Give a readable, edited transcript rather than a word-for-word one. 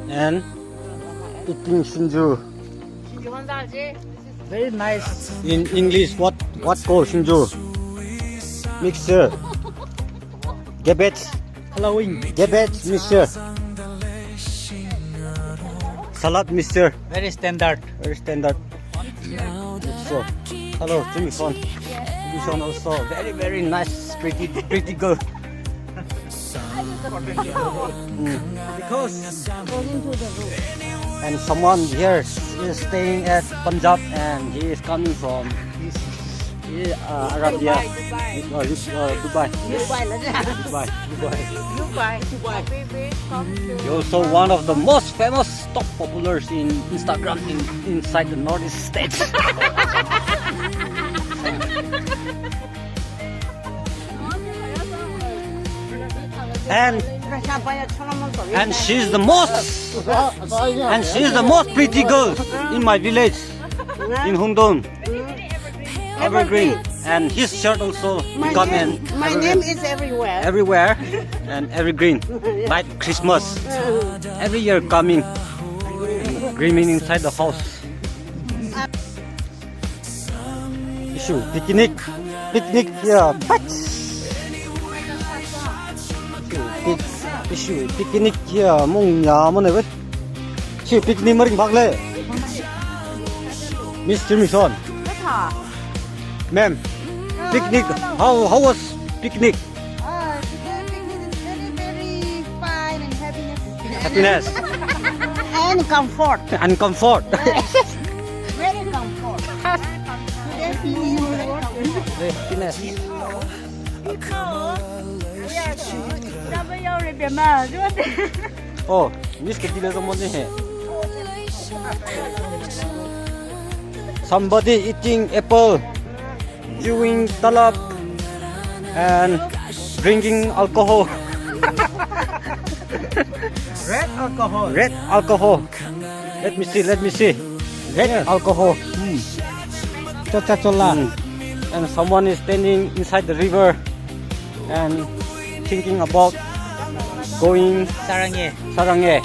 And eating Shinju. Very nice. In English, what called Shinju? Mixture. Cabbage. Following. Cabbage mixture. Salad mixture. Very standard. Very standard. So, hello, Jimmy Son. Jimmy Son also very nice, pretty girl. Because And someone here is staying at Punjab and he is coming from Arabia, Dubai. You're also one of the most famous top populars in Instagram inside the Northeast states. And she's the most pretty girl in my village in Hundon. Evergreen. And his shirt also become My name is everywhere. everywhere and evergreen like Christmas. Every year coming screaming inside the house. Issue picnic here. Issue picnic here mong nhà mà này với. Issue picnic mới bác lệ. Mr. Mission. Ma'am, picnic. How was picnic? Very fine and Happiness and comfort. and comfort. Very comfort. Happiness. Oh, Miss Kadila someone. Somebody eating apple, chewing talab, and drinking alcohol. red alcohol. Red alcohol. Let me see. Red alcohol. Chola. And someone is standing inside the river and thinking about going Sarangye. Sarangye.